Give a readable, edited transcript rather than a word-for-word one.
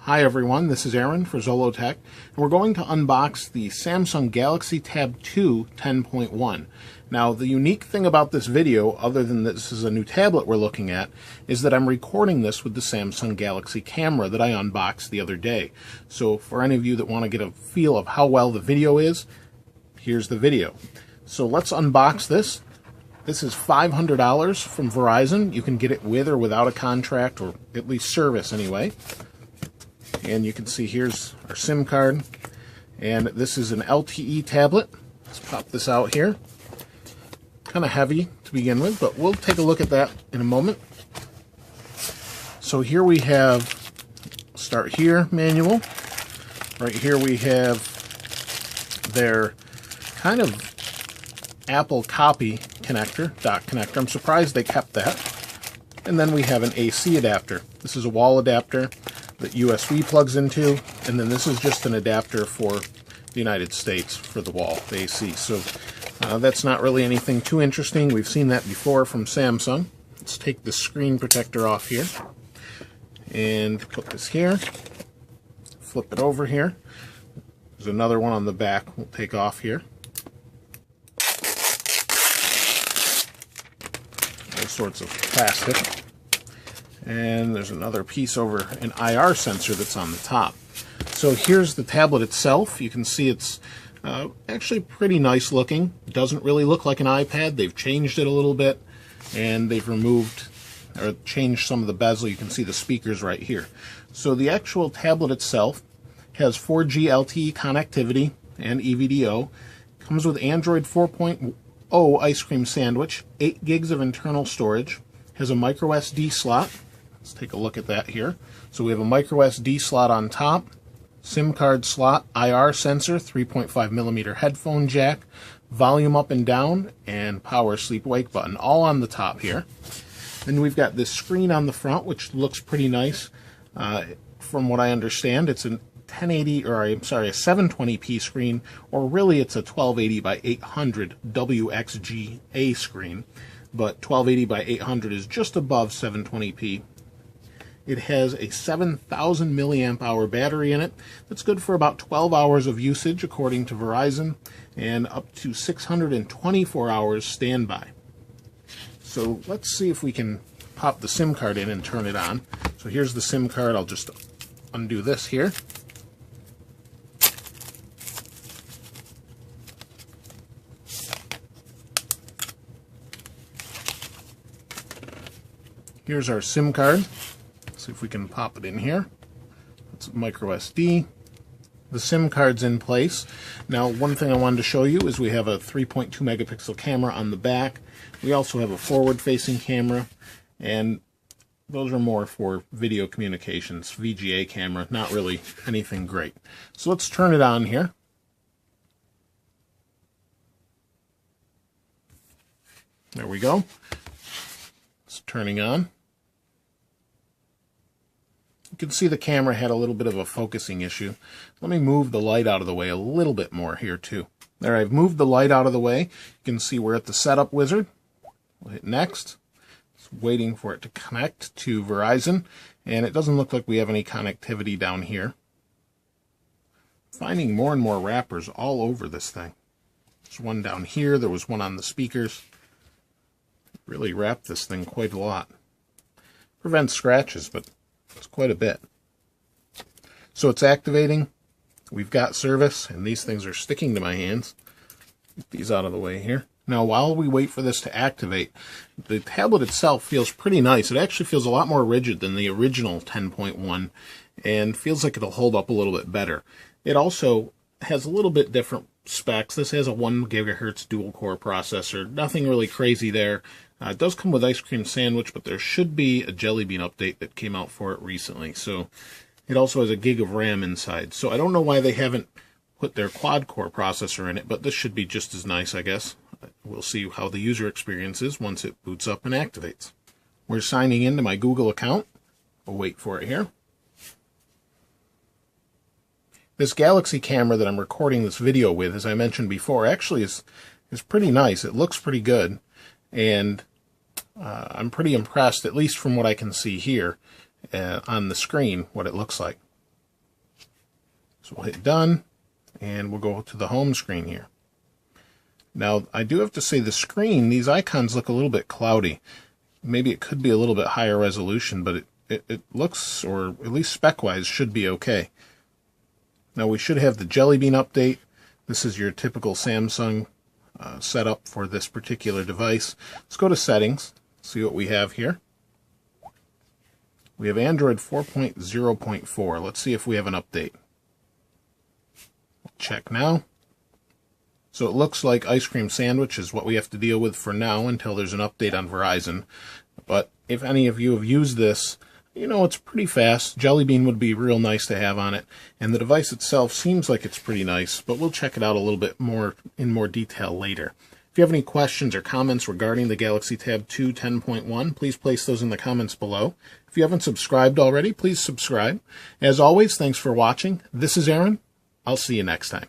Hi everyone, this is Aaron for Zollotech, and we're going to unbox the Samsung Galaxy Tab 2 10.1. Now, the unique thing about this video, other than that this is a new tablet we're looking at, is that I'm recording this with the Samsung Galaxy camera that I unboxed the other day. So for any of you that want to get a feel of how well the video is, here's the video. So let's unbox this. This is $500 from Verizon. You can get it with or without a contract, or at least service anyway. And you can see here's our SIM card, and this is an LTE tablet. Let's pop this out here. Kind of heavy to begin with, but we'll take a look at that in a moment. So here we have, start here, manual. Right here we have their kind of Apple copy connector, dock connector. I'm surprised they kept that. And then we have an AC adapter. This is a wall adapter that USB plugs into, and then this is just an adapter for the United States for the wall, the AC. So that's not really anything too interesting. We've seen that before from Samsung. Let's take the screen protector off here and put this here. Flip it over here. There's another one on the back we'll take off here. All sorts of plastic. And there's another piece over an IR sensor that's on the top. So here's the tablet itself. You can see it's actually pretty nice looking. It doesn't really look like an iPad. They've changed it a little bit, and they've removed or changed some of the bezel. You can see the speakers right here. So the actual tablet itself has 4G LTE connectivity and EVDO. Comes with Android 4.0 ice cream sandwich, 8 gigs of internal storage, has a micro SD slot. Let's take a look at that here. So we have a micro SD slot on top, SIM card slot, IR sensor, 3.5mm headphone jack, volume up and down, and power sleep wake button, all on the top here. Then we've got this screen on the front, which looks pretty nice. From what I understand, it's a 720p screen, or really it's a 1280 by 800 WXGA screen, but 1280 by 800 is just above 720p. It has a 7,000 milliamp hour battery in it. That's good for about 12 hours of usage, according to Verizon, and up to 624 hours standby. So let's see if we can pop the SIM card in and turn it on. So here's the SIM card. I'll just undo this here. Here's our SIM card. See if we can pop it in here. It's micro SD. The SIM card's in place. Now, one thing I wanted to show you is we have a 3.2 megapixel camera on the back. We also have a forward-facing camera, and those are more for video communications, VGA camera, not really anything great. So let's turn it on here. There we go. It's turning on. You can see the camera had a little bit of a focusing issue. Let me move the light out of the way a little bit more here too. There, I've moved the light out of the way. You can see we're at the setup wizard. We'll hit next. It's waiting for it to connect to Verizon, and it doesn't look like we have any connectivity down here. Finding more and more wrappers all over this thing. There's one down here. There was one on the speakers. Really wrapped this thing quite a lot. Prevents scratches, but it's quite a bit. So it's activating. We've got service, and these things are sticking to my hands. Get these out of the way here. Now, while we wait for this to activate, the tablet itself feels pretty nice. It actually feels a lot more rigid than the original 10.1, and feels like it'll hold up a little bit better. It also has a little bit different specs. This has a 1 gigahertz dual-core processor. Nothing really crazy there. It does come with ice cream sandwich, but there should be a Jelly Bean update that came out for it recently. So it also has a gig of RAM inside. So I don't know why they haven't put their quad-core processor in it, but this should be just as nice, I guess. We'll see how the user experience is once it boots up and activates. We're signing into my Google account. We'll wait for it here. This Galaxy camera that I'm recording this video with, as I mentioned before, actually is pretty nice. It looks pretty good, and I'm pretty impressed, at least from what I can see here on the screen, what it looks like. So we'll hit done, and we'll go to the home screen here. Now, I do have to say the screen, these icons look a little bit cloudy. Maybe it could be a little bit higher resolution, but it looks, or at least spec-wise, should be okay. Now, we should have the Jelly Bean update. This is your typical Samsung setup for this particular device. Let's go to Settings, see what we have here. We have Android 4.0.4. Let's see if we have an update. Check now. So it looks like Ice Cream Sandwich is what we have to deal with for now until there's an update on Verizon. But if any of you have used this, you know it's pretty fast. Jelly Bean would be real nice to have on it. And the device itself seems like it's pretty nice, but we'll check it out a little bit more in more detail later. If you have any questions or comments regarding the Galaxy Tab 2 10.1, please place those in the comments below. If you haven't subscribed already, please subscribe. As always, thanks for watching. This is Aaron. I'll see you next time.